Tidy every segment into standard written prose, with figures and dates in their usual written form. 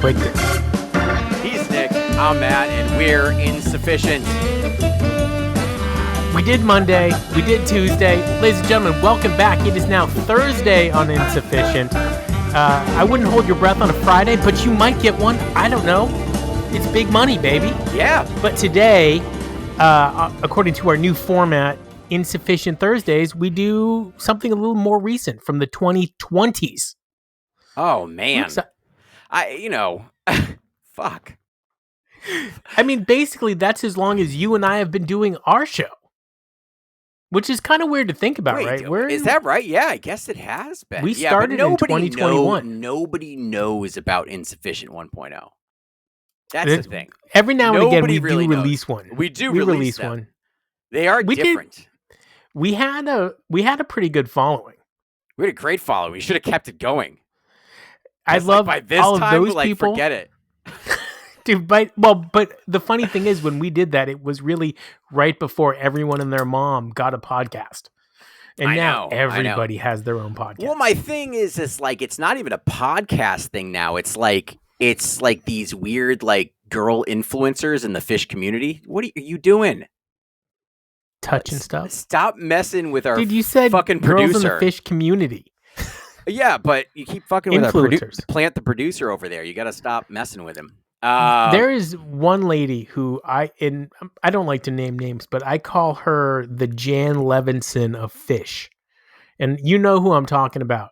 clicked it. He's Nick, I'm Matt, and we're Insufficient. We did Monday, we did Tuesday. Ladies and gentlemen, welcome back. It is now Thursday on Insuphishient. I wouldn't hold your breath on a Friday, but you might get one. I don't know. It's big money, baby. Yeah. But today, according to our new format, Insufficient Thursdays, we do something a little more recent from the 2020s. Oh, man. Fuck. I mean, basically, that's as long as you and I have been doing our show. Which is kind of weird to think about, right? Is that right? Yeah, I guess it has been. We started in 2021. Nobody knows about Insuphishient 1.0. That's the thing. Every now and again, we really do release one. We release them. One. They are different. We had a pretty good following. We had a great following. We should have kept it going. I love by this all time, of those people. Forget it. Dude, but the funny thing is, when we did that, it was really right before everyone and their mom got a podcast. And now everybody has their own podcast. Well, my thing is it's not even a podcast thing now. It's like these weird girl influencers in the fish community. What are you doing? Touching stuff? Stop messing with our Dude, you said fucking girls producer. in the fish community. Yeah, but you keep fucking with influencers. Plant the producer over there. You got to stop messing with him. There is one lady who I don't like to name names, but I call her the Jan Levinson of fish. And you know who I'm talking about.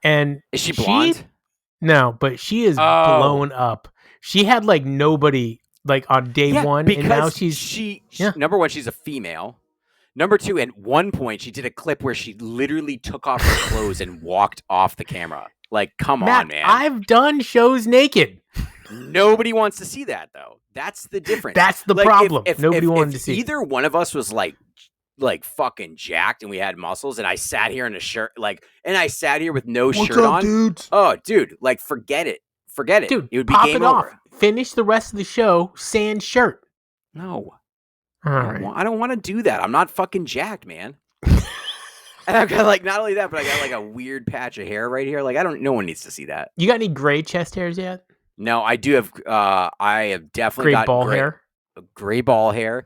And is she blonde? No, but she is blown up. She had nobody on day one, and now number one, she's a female. Number two, at one point she did a clip where she literally took off her clothes and walked off the camera. Come on, man. I've done shows naked. Nobody wants to see that, though. That's the difference. That's the problem. Nobody wanted to see. Either one of us was fucking jacked and we had muscles, and I sat here in a shirt, and I sat here with no shirt on. Dudes? Oh, dude, forget it. Forget it. Dude, it would be pop game it over. Off. Finish the rest of the show, sans shirt. No. All right. I don't want to do that. I'm not fucking jacked, man. And I've got not only that, but I got a weird patch of hair right here. No one needs to see that. You got any gray chest hairs yet? No, I do have. I have definitely got gray ball hair,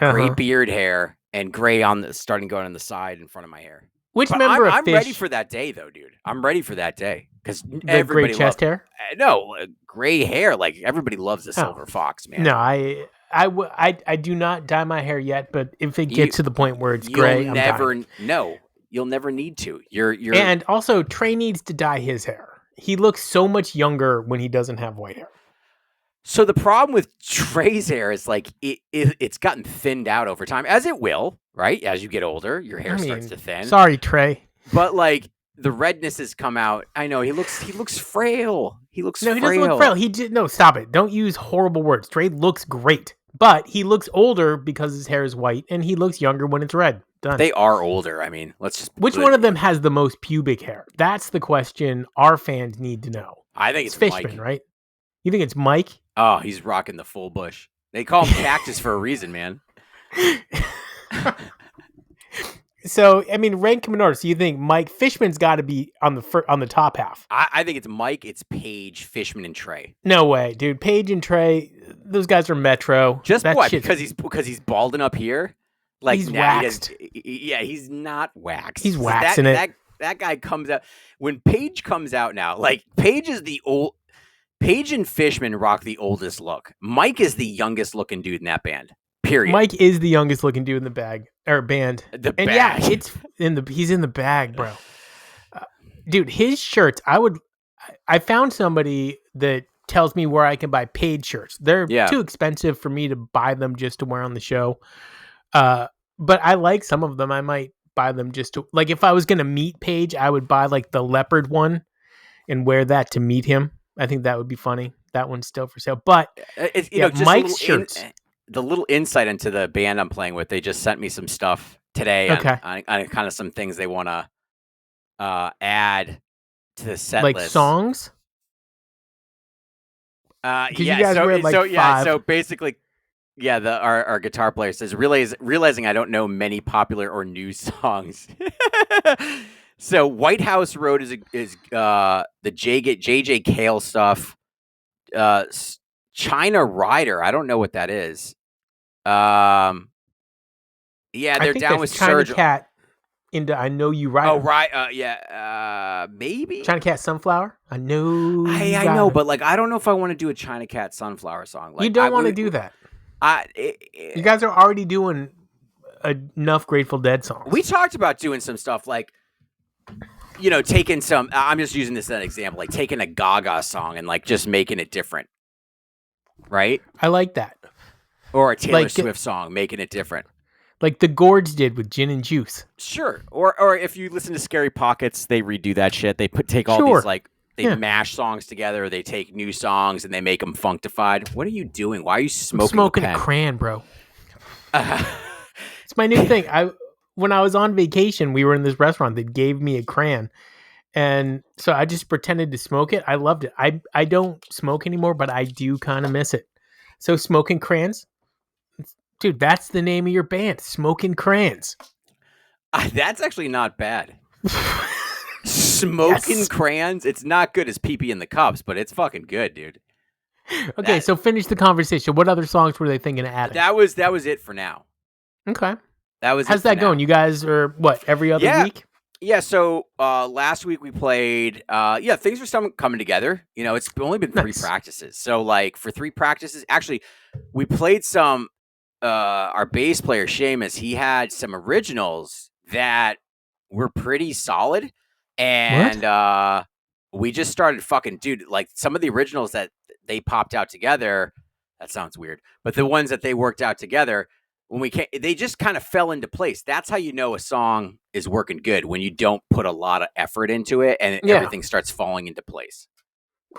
gray beard hair, and gray starting going on the side in front of my hair. I'm ready for that day, though, dude. I'm ready for that day because everybody gray chest hair. No, gray hair. Everybody loves the silver fox, man. No, I do not dye my hair yet, but if it gets to the point where it's gray, you'll never need to. And also Trey needs to dye his hair. He looks so much younger when he doesn't have white hair. So the problem with Trey's hair is it's gotten thinned out over time, as it will, right? As you get older, your hair starts to thin. Sorry, Trey. But the redness has come out. I know he looks frail. He doesn't look frail. Stop it. Don't use horrible words. Trey looks great, but he looks older because his hair is white, and he looks younger when it's red. Done. They are older. I mean, Which one of them has the most pubic hair? That's the question our fans need to know. I think it's Fishman, Mike. Right? You think it's Mike? Oh, he's rocking the full bush. They call him Cactus for a reason, man. So, I mean, rank them in order. So you think Mike Fishman's got to be on the top half? I think it's Mike, it's Paige, Fishman, and Trey. No way, dude. Paige and Trey, those guys are Metro. Just what? Because he's balding up here. He's waxed. He's not waxed. He's waxing it. That guy comes out when Paige comes out now. Paige is the old. Paige and Fishman rock the oldest look. Mike is the youngest looking dude in that band. Period. Mike is the youngest looking dude in the band. Yeah, he's in the bag, bro. Dude, his shirts. I found somebody that tells me where I can buy paid shirts. They're too expensive for me to buy them just to wear on the show. But I like some of them. I might buy them just to if I was gonna meet Paige, I would buy the leopard one and wear that to meet him. I think that would be funny. That one's still for sale. But Mike's shirts. The little insight into the band I'm playing with, they just sent me some stuff today on kind of some things they want to add to the set list. Like songs? So basically, our guitar player says, realizing I don't know many popular or new songs. So White House Road is the JJ Cale stuff. China Rider. I don't know what that is. Yeah, they're down with China Cat into I Know You Right. Oh, right. Yeah. Maybe China Cat Sunflower. I know. I know, but like, I don't know if I want to do a China Cat Sunflower song. Like, you don't want to do that. You guys are already doing enough Grateful Dead songs. We talked about doing some stuff like, taking some. I'm just using this as an example, like taking a Gaga song and like just making it different, right? I like that. Or a Taylor Swift song, making it different. Like the Gorge did with Gin and Juice. Sure. Or if you listen to Scary Pockets, they redo that shit. They take all these like mash songs together. They take new songs and they make them functified. What are you doing? Why are you smoking? I'm smoking a crayon, bro. It's my new thing. When I was on vacation, we were in this restaurant that gave me a crayon. And so I just pretended to smoke it. I loved it. I don't smoke anymore, but I do kind of miss it. So Smoking Crayons. Dude, that's the name of your band, Smoking Crayons. That's actually not bad. Smoking Crayons. It's not good as Pee-Pee in the Cups, but it's fucking good, dude. Okay, so finish the conversation. What other songs were they thinking of adding? That was it for now. Okay. How's that going? You guys are what, every other week? Yeah, so last week we played things are coming together. It's only been 3 practices. So like for 3 practices, actually we played some our bass player Seamus, he had some originals that were pretty solid. And we just started fucking, dude, like some of the originals that they popped out together, that sounds weird, but the ones that they worked out together, they just kind of fell into place. That's how you know a song is working good, when you don't put a lot of effort into it and everything starts falling into place.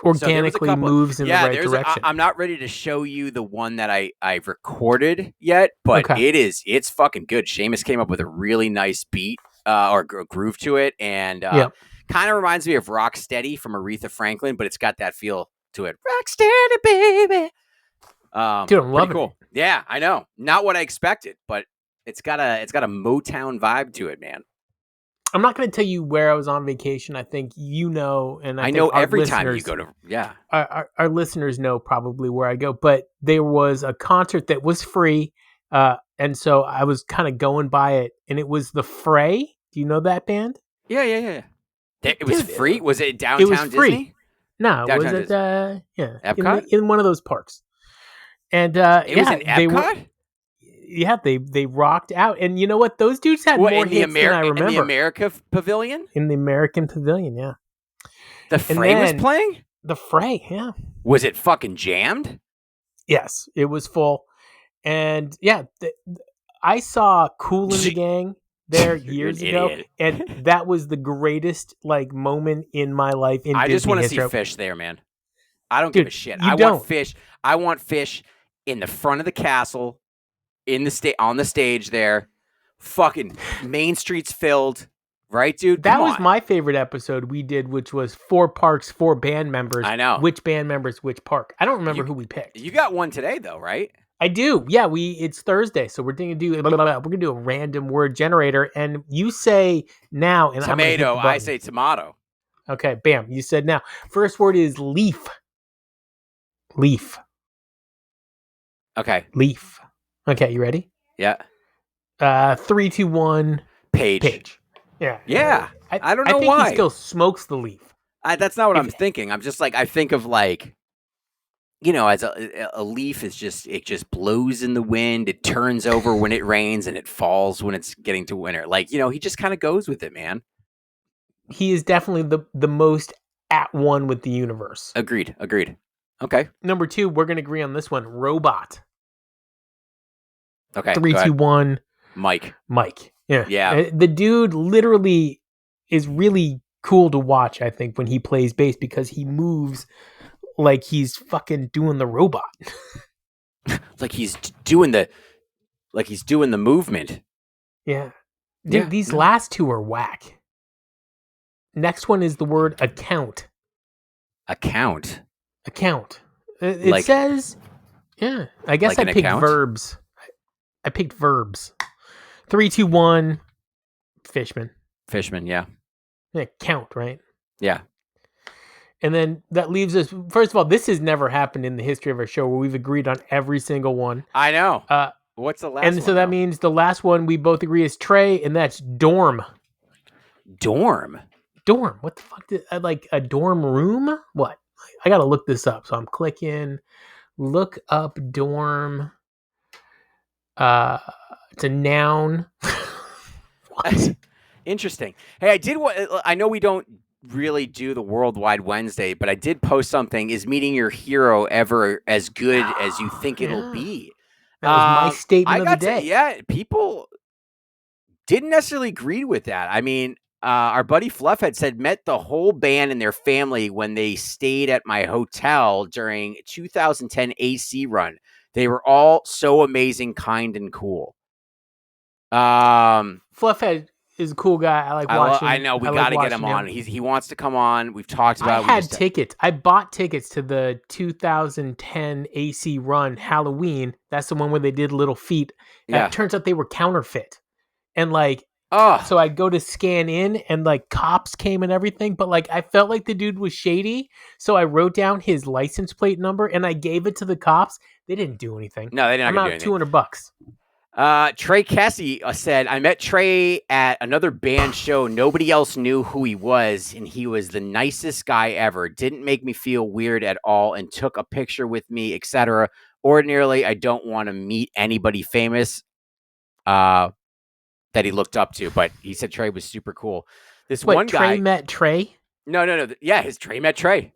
Organically moves in the right direction. I'm not ready to show you the one that I've recorded yet, but it's fucking good. Seamus came up with a really nice beat or groove to it, and kind of reminds me of Rocksteady from Aretha Franklin, but it's got that feel to it. Rocksteady, baby. Dude, I'm loving it. Yeah, I know. Not what I expected, but it's got a Motown vibe to it, man. I'm not going to tell you where I was on vacation. I think and I know every time you go to our listeners know probably where I go. But there was a concert that was free, and so I was kind of going by it, and it was the Fray. Do you know that band? Yeah. It was free. Was it downtown? It was free. Disney? No, it was at Epcot? in one of those parks. And it was in Epcot. They rocked out, and you know what? Those dudes had more hits than I remember. In the America Pavilion? In the American Pavilion, yeah. The Fray was playing? The Fray, yeah. Was it fucking jammed? Yes, it was full. And I saw Kool and the Gang there years ago, and that was the greatest moment in my life in Disney just want to history. See Fish there, man. I don't give a shit. Want Fish. I want Fish in the front of the castle. On the stage there, fucking Main Street's filled, right, dude? That was my favorite episode we did, which was 4 parks, 4 band members. I know which band members, which park. I don't remember who we picked. You got one today, though, right? I do. Yeah, it's Thursday, so we're gonna do a random word generator, and you say now, and tomato. I say tomato. Okay, bam. You said now. First word is leaf. Leaf. Okay. Leaf. Okay, you ready? Yeah. 3, 2, 1. Page. Yeah. Yeah. I don't know why. I think he still smokes the leaf. That's not what I'm thinking. I'm just I think of as a leaf is it just blows in the wind. It turns over when it rains and it falls when it's getting to winter. He just kind of goes with it, man. He is definitely the most at one with the universe. Agreed. Okay. Number 2, we're going to agree on this one. Robot. Okay. 3, 2, 1. Mike. Yeah. The dude literally is really cool to watch, I think, when he plays bass, because he moves like he's fucking doing the robot. he's doing the movement. Yeah. Dude, these last 2 are whack. Next one is the word account. Account. It says, I guess I picked verbs. I picked verbs. 3, 2, 1. Fishman, yeah. Count, right? Yeah. And then that leaves us. First of all, this has never happened in the history of our show where we've agreed on every single one. I know. What's the last one? And so that means the last one we both agree is Trey, and that's dorm. Dorm. What the fuck? Like a dorm room? What? I gotta look this up. So I'm clicking. Look up dorm. It's a noun. What? Interesting. Hey, I know we don't really do the Worldwide Wednesday, but I did post something. Is meeting your hero ever as good as you think it'll be? That was my statement of the day. People didn't necessarily agree with that. I mean, our buddy Fluff had said met the whole band and their family when they stayed at my hotel during 2010 AC run. They were all so amazing, kind, and cool. Fluffhead is a cool guy. I like watching. I know we got to get him on. He wants to come on. We've talked about. I had tickets. I bought tickets to the 2010 AC run Halloween. That's the one where they did Little Feet. Yeah. It turns out they were counterfeit, and so I'd go to scan in, and cops came and everything. But I felt like the dude was shady, so I wrote down his license plate number and I gave it to the cops. They didn't do anything. No, they didn't. I'm out $200. Trey Cassie said, I met Trey at another band show. Nobody else knew who he was, and he was the nicest guy ever. Didn't make me feel weird at all and took a picture with me, etc. Ordinarily, I don't want to meet anybody famous that he looked up to, but he said Trey was super cool. One guy... Trey met Trey? No. Yeah, his Trey met Trey.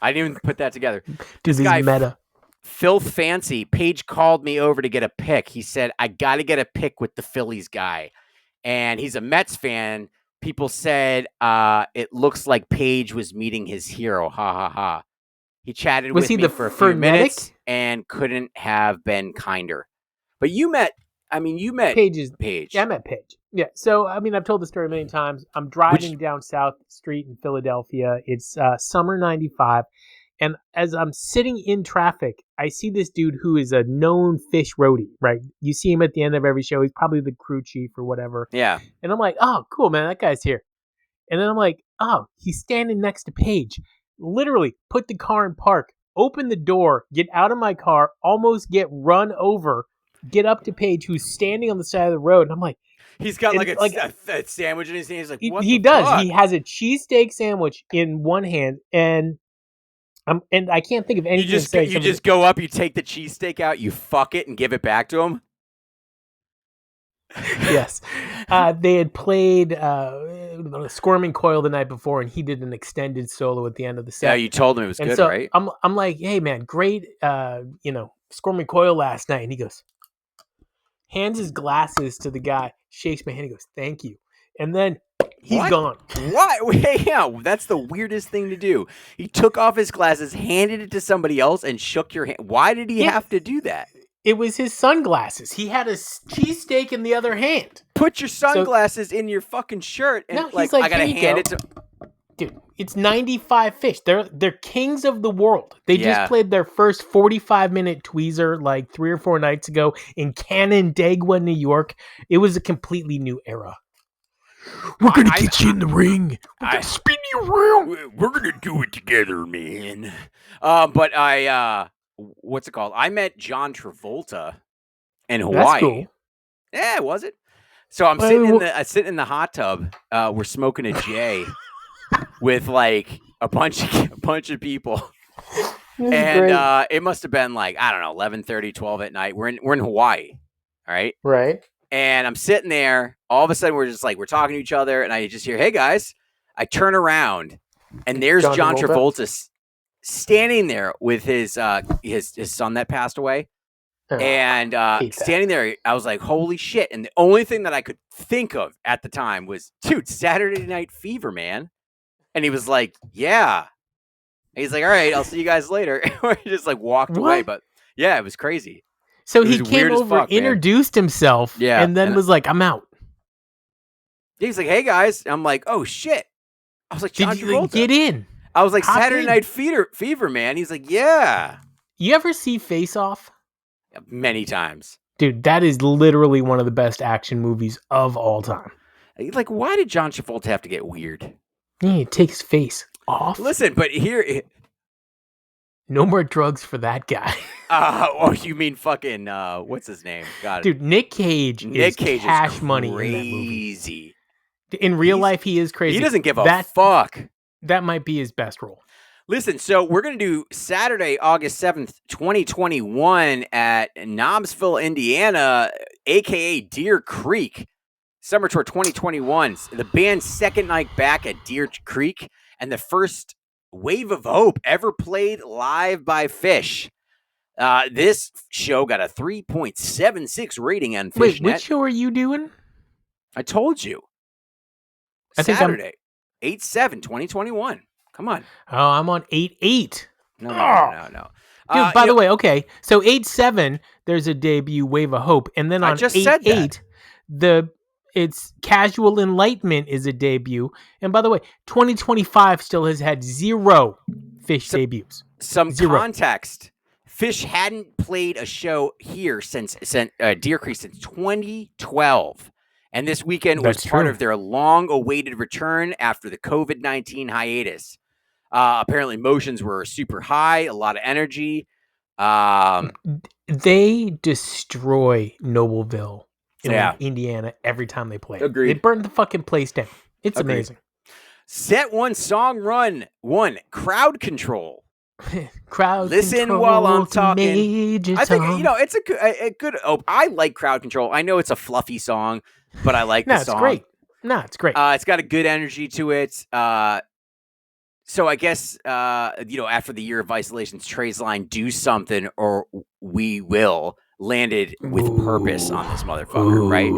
I didn't even put that together. This guy, meta. Filth Fancy, Paige called me over to get a pic. He said, I got to get a pic with the Phillies guy. And he's a Mets fan. People said it looks like Paige was meeting his hero. Ha, ha, ha. He chatted with me for a few minutes and couldn't have been kinder. But you met Paige. Yeah, I met Paige. Yeah. So, I've told the story a million times. I'm driving down South Street in Philadelphia. It's summer 95. And as I'm sitting in traffic, I see this dude who is a known fish roadie, right? You see him at the end of every show. He's probably the crew chief or whatever. Yeah. And I'm like, oh, cool, man. That guy's here. And then I'm like, oh, he's standing next to Paige. Literally put the car in park, open the door, get out of my car, almost get run over, get up to Paige, who's standing on the side of the road. And I'm like, he's got a sandwich in his hand. He's like, what he does. Fuck? He has a cheesesteak sandwich in one hand, and I can't think of anything. You just go up, you take the cheesesteak out, you fuck it, and give it back to him. Yes, they had played Squirming Coil the night before, and he did an extended solo at the end of the set. Yeah, you told him it was good, right? I'm like, hey man, great, Squirming Coil last night, and he goes, hands his glasses to the guy, shakes my hand, he goes, thank you, and then he's gone. What? Yeah, that's the weirdest thing to do. He took off his glasses, handed it to somebody else, and shook your hand. Why did he have to do that? It was his sunglasses. He had a cheesesteak in the other hand. Put your sunglasses in your fucking shirt, and I gotta hand it to. Dude, it's 95 Fish. They're kings of the world. They just played their first 45-minute tweezer 3 or 4 nights ago in Canandaigua, New York. It was a completely new era. We're going to get you in the ring. We're going to spin you around. We're going to do it together, man. What's it called? I met John Travolta in Hawaii. That's cool. Yeah, was it? So I'm sitting in the hot tub. We're smoking a J with a bunch of people. And it must have been 11:30, 12 at night. We're in Hawaii. All right. Right. And I'm sitting there. All of a sudden, we're just we're talking to each other, and I just hear, "Hey guys!" I turn around, and there's John Travolta standing there with his son that passed away, and standing there. I was like, "Holy shit!" And the only thing that I could think of at the time was, "Dude, Saturday Night Fever, man." And he was like, "Yeah." And he's like, "All right, I'll see you guys later." He just walked away, but yeah, it was crazy. So he came over, introduced himself, and then was like, "I'm out." He's like, "Hey guys," I'm like, "Oh shit!" I was like, "John Travolta, get in." I was like, "Saturday Night Fever, man." He's like, "Yeah." You ever see Face Off? Many times, dude. That is literally one of the best action movies of all time. Why did John Travolta have to get weird? Yeah, he takes his face. off. Listen, but here, no more drugs for that guy. Oh, you mean fucking what's his name? God, dude, Nick Cage is cash money in that movie. In real life, he is crazy. He doesn't give a fuck. That might be his best role. Listen, so we're going to do Saturday, August 7th, 2021 at Knoxville, Indiana, a.k.a. Deer Creek. Summer Tour 2021. The band's second night back at Deer Creek and the first Wave of Hope ever played live by Phish. This show got a 3.76 rating on Phish. Wait, which show are you doing? I told you. Saturday, 8/7/2021. Come on. Oh, I'm on 8/8. No. Dude, by the way, okay. So 8/7, there's a debut, Wave of Hope, and then on 8/8, it's Casual Enlightenment is a debut. And by the way, 2025 still has had 0 Phish debuts. Some context. Phish hadn't played a show here since Deer Creek since 2012. And this weekend was part of their long-awaited return after the COVID-19 hiatus. Apparently, emotions were super high, a lot of energy. They destroy Nobleville in Indiana every time they play. Agreed. They burn the fucking place down. It's amazing. Set 1, song run 1, crowd control. Crowd Listen control while I'm talking. I think it's a good. Oh, I like crowd control. I know it's a fluffy song, but I like the song. It's great. It's great. It's got a good energy to it. So I guess after the year of isolations, Trey's line "Do something or we will" landed with purpose on this motherfucker, right?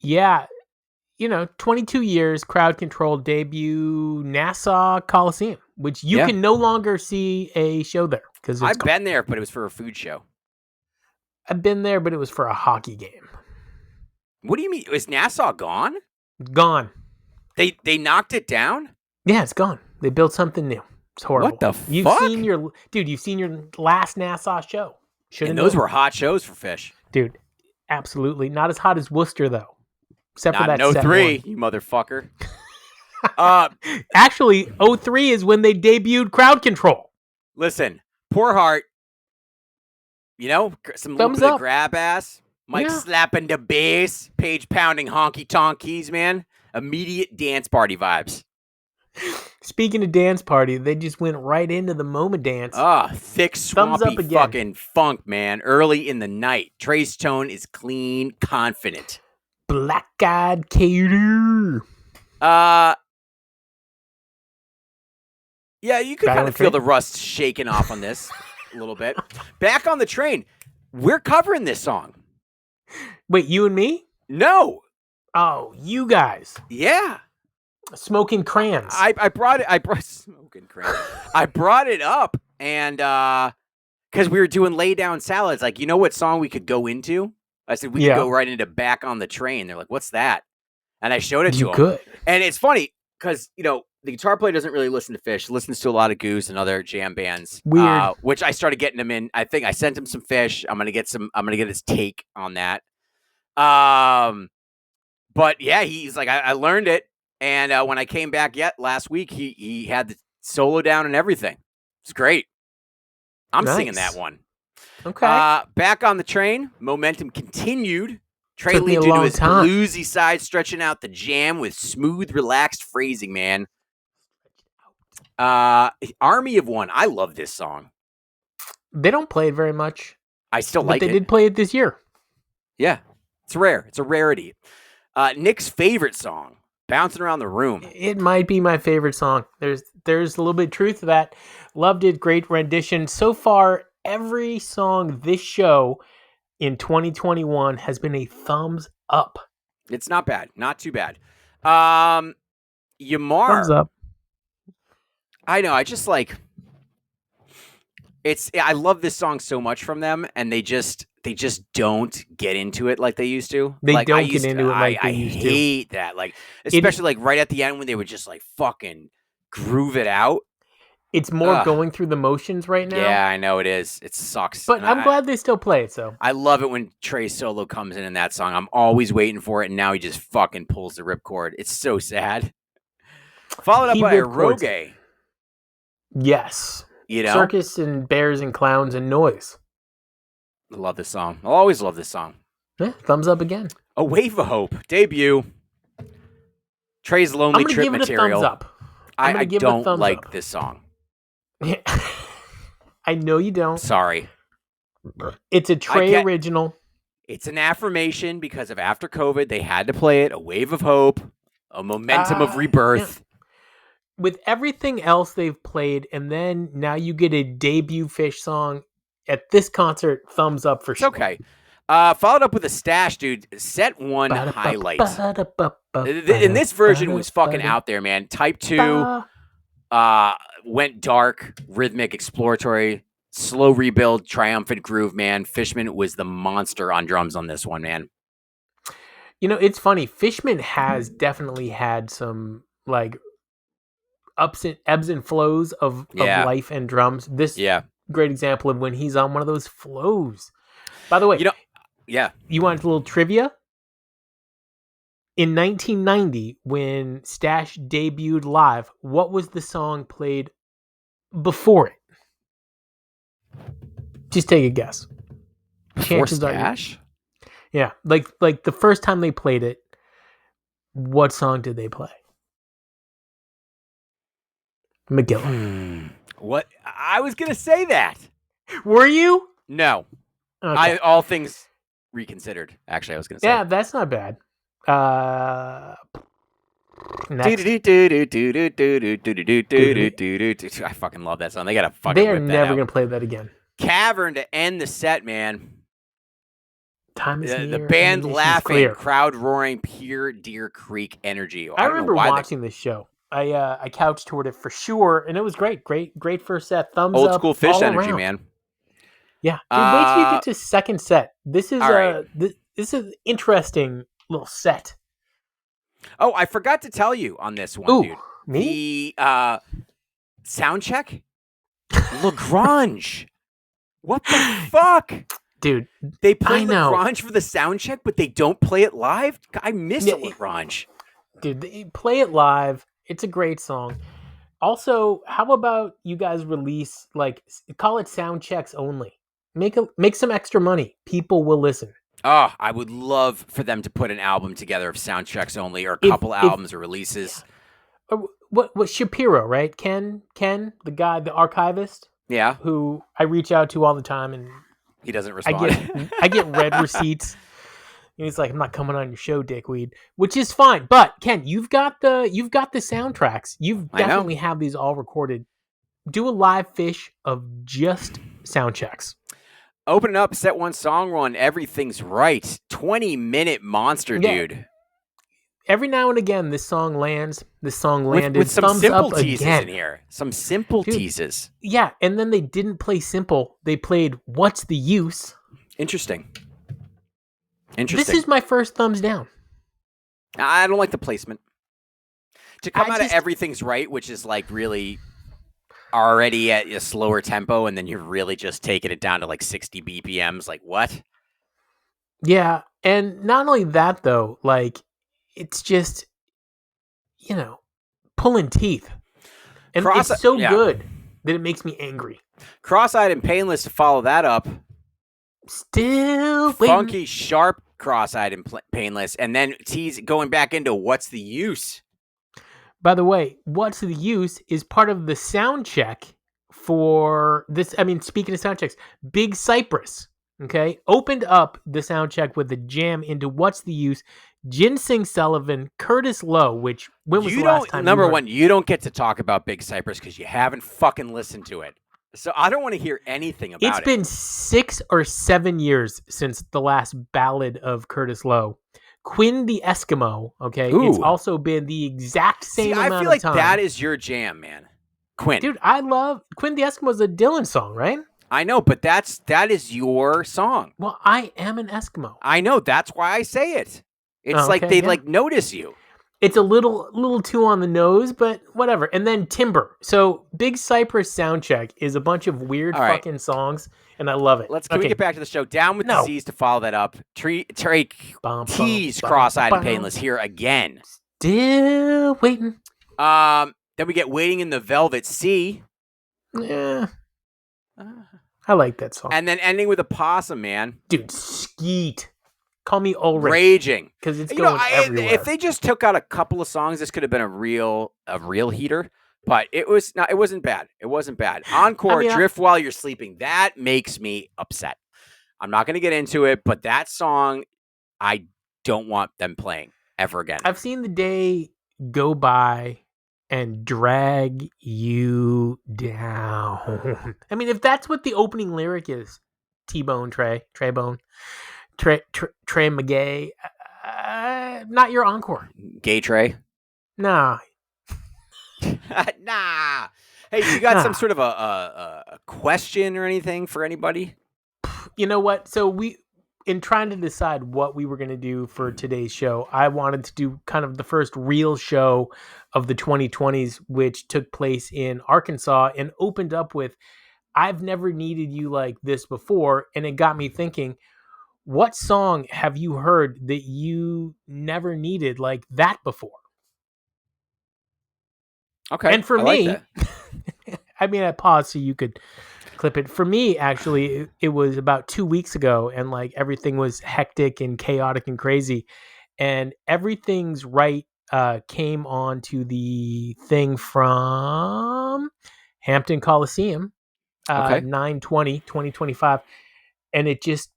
Yeah. 22 years, crowd control debut, Nassau Coliseum, which you can no longer see a show there. Because I've been there, but it was for a food show. I've been there, but it was for a hockey game. What do you mean? Is Nassau gone? Gone. They knocked it down? Yeah, it's gone. They built something new. It's horrible. What the fuck? You've seen your last Nassau show. And those were hot shows for Phish. Dude, absolutely. Not as hot as Worcester, though. Except for that 03, you motherfucker. Actually, 03 is when they debuted Crowd Control. Listen, Poor Heart. Some little bit of grab ass. Mike slapping the bass. Page pounding honky tonk keys, man. Immediate dance party vibes. Speaking of dance party, they just went right into the moment dance. Thick, swampy fucking funk, man. Early in the night. Trey's tone is clean, confident. Black-eyed Katie. Yeah, you could kind of feel the rust shaking off on this a little bit. Back on the Train. We're covering this song. Wait, you and me? No. Oh, you guys. Yeah. Smoking crayons. I brought smoking crayons. I brought it up and because we were doing lay down salads, like, what song we could go into? I said, we could go right into Back on the Train. They're like, what's that? And I showed it to them. Could. And it's funny because, the guitar player doesn't really listen to Phish. Listens to a lot of Goose and other jam bands. Weird. Which I started getting him in. I think I sent him some Phish. I'm going to get his take on that. But yeah, he's like, I learned it. And when I came back last week, he had the solo down and everything. It's great. I'm singing that one. Okay. Back on the Train, momentum continued. Trey leaned into his bluesy side, stretching out the jam with smooth, relaxed phrasing, man. Army of One. I love this song. They don't play it very much. I still like it. But they did play it this year. Yeah. It's rare. It's a rarity. Nick's favorite song, Bouncing Around the Room. It might be my favorite song. There's a little bit of truth to that. Loved it. Great rendition. So far, every song this show in 2021 has been a thumbs up. It's not bad. Not too bad. Yamar. Thumbs up. I know. I just like I love this song so much from them, and they just don't get into it like they used to. They don't get into it like they used to. I hate that. Like, especially like right at the end when they would just like fucking groove it out. It's more going through the motions right now. Yeah, I know it is. It sucks. But I'm glad they still play it, so. I love it when Trey Solo comes in that song. I'm always waiting for it, and now he just fucking pulls the ripcord. It's so sad. Followed up by a Rogue. Yes. You know? Circus and bears and clowns and noise. I love this song. I'll always love this song. Yeah, thumbs up again. A Wave of Hope. Debut. Trey's Lonely Trip material. I'm going to give it a thumbs up. I don't like this song. I know you don't. Sorry. It's a Trey original. It's an affirmation because of after COVID, they had to play it. A wave of hope, a momentum of rebirth. Yeah. With everything else they've played, and then now you get a debut Fish song at this concert, thumbs up for sure. Okay. Followed up with a Stash, dude. Set 1 highlight. And this version was fucking out there, man. Type 2 went dark, rhythmic, exploratory. Slow rebuild, triumphant groove, man. Fishman was the monster on drums on this one, man. You know, it's funny. Fishman has definitely had some like ebbs and flows of life and drums. This great example of when he's on one of those flows. By the way, you want a little trivia? In 1990, when Stash debuted live, what was the song played before it? Just take a guess. Chances Stash? Yeah, like the first time they played it, what song did they play? McGill. What? I was gonna say that. Were you? No. Okay. All things reconsidered. Actually, I was gonna say. Yeah, that's not bad. Next. I fucking love that song. They gotta fucking. They are never gonna play that again. Cavern to end the set, man. Time is near. The band laughing, crowd roaring, pure Deer Creek energy. I remember watching this show. I couch toured it for sure, and it was great. Great first set. Thumbs up. Old school Fish energy, man. Yeah. Dude, wait till you get to second set. This is this is an interesting little set. Oh, I forgot to tell you on this one, dude. Me? The sound check? Lagrange. What the fuck? Dude, they play Lagrange for the sound check, but they don't play it live? I miss Lagrange. Dude, they play it live. It's a great song. Also, how about you guys release, call it sound checks only. Make some extra money. People will listen. Oh, I would love for them to put an album together of sound checks only, or a couple albums or releases. Yeah. What Shapiro, right? Ken, the guy, the archivist? Yeah. Who I reach out to all the time, and he doesn't respond. I get red receipts. And he's like, I'm not coming on your show, dickweed, which is fine. But Ken, you've got the soundtracks. You definitely have these all recorded. Do a live Fish of just sound checks. Open up, set 1, song 1. Everything's right. 20-minute monster, dude. Every now and again, this song lands. This song landed. With some simple teases in here. Some simple teases. Yeah, and then they didn't play simple. They played What's the Use? Interesting. This is my first thumbs down. I don't like the placement. To come out of Everything's Right, which is like really already at a slower tempo, and then you're really just taking it down to like 60 BPMs. Like, what? Yeah, and not only that, though, like, it's just, pulling teeth. And it's so good that it makes me angry. Cross-eyed and Painless to follow that up. Still waiting. Funky, sharp, Cross-eyed and Painless, and then going back into What's the Use? By the way, What's the Use is part of the sound check for this. I mean, speaking of sound checks, Big Cypress, okay, opened up the sound check with a jam into What's the Use? Ginseng Sullivan, Curtis Lowe, which, when was the last time? Number one, you don't get to talk about Big Cypress because you haven't fucking listened to it. So I don't want to hear anything about it. It's been 6 or 7 years since the last ballad of Curtis Lowe. Quinn the Eskimo, okay? Ooh. It's also been the exact same amount of time. I feel like that is your jam, man. Quinn. Dude, I love... Quinn the Eskimo is a Dylan song, right? I know, but that is your song. Well, I am an Eskimo. I know, that's why I say it. It's like they notice you. It's a little too on the nose, but whatever. And then Timber. So Big Cypress Soundcheck is a bunch of weird fucking songs, and I love it. Can we get back to the show? Down with Disease to follow that up. Trey tease Cross-eyed and Painless here again. Still waiting. Then we get Waiting in the Velvet Sea. Yeah. I like that song. And then ending with a possum, man. Dude, Skeet. Call me Ulrich. Raging. Because it's going everywhere. If they just took out a couple of songs, this could have been a real heater. But it wasn't bad. It wasn't bad. Encore, Drift While You're Sleeping. That makes me upset. I'm not going to get into it, but that song, I don't want them playing ever again. I've seen the day go by and drag you down. I mean, if that's what the opening lyric is, T-Bone, Trey McGay, not your encore. Gay Trey? Nah. Nah. Hey, you got some sort of a question or anything for anybody? You know what? So in trying to decide what we were going to do for today's show, I wanted to do kind of the first real show of the 2020s, which took place in Arkansas and opened up with, I've never needed you like this before. And it got me thinking, what song have you heard that you never needed like that before? Okay. And for me, I mean, I paused so you could clip it. For me, actually, it was about 2 weeks ago, and like everything was hectic and chaotic and crazy, and Everything's Right came on to the thing from Hampton Coliseum, 9/20/2025, and it just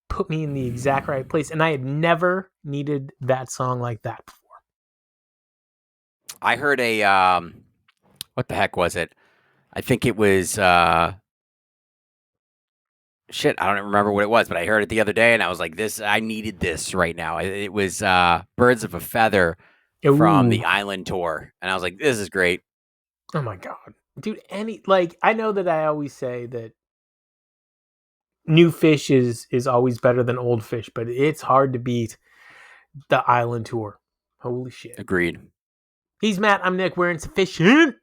put me in the exact right place, and I had never needed that song like that before. I heard a what the heck was it? I think it was shit, I don't remember what it was, but I heard it the other day, and I was like, I needed this right now. It was Birds of a Feather from the Island Tour, and I was like, this is great. Oh my God. Dude, I know that I always say that new fish is always better than old fish, but it's hard to beat the Island Tour. Holy shit. Agreed. He's Matt, I'm Nick, we're Insuphishient.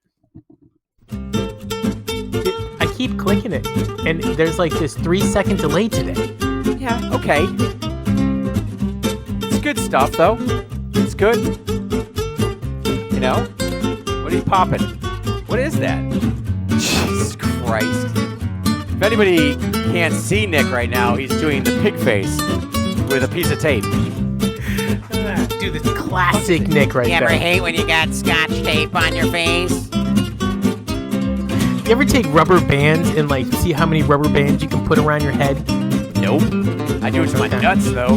I keep clicking it, and there's like this 3-second delay today. Yeah, okay. It's good stuff, though. It's good. You know? What are you popping? What is that? Jesus Christ. If anybody can't see Nick right now, he's doing the pig face with a piece of tape. Dude, this classic Nick right there. You ever hate when you got scotch tape on your face? You ever take rubber bands and like see how many rubber bands you can put around your head? Nope. I do it to my nuts though.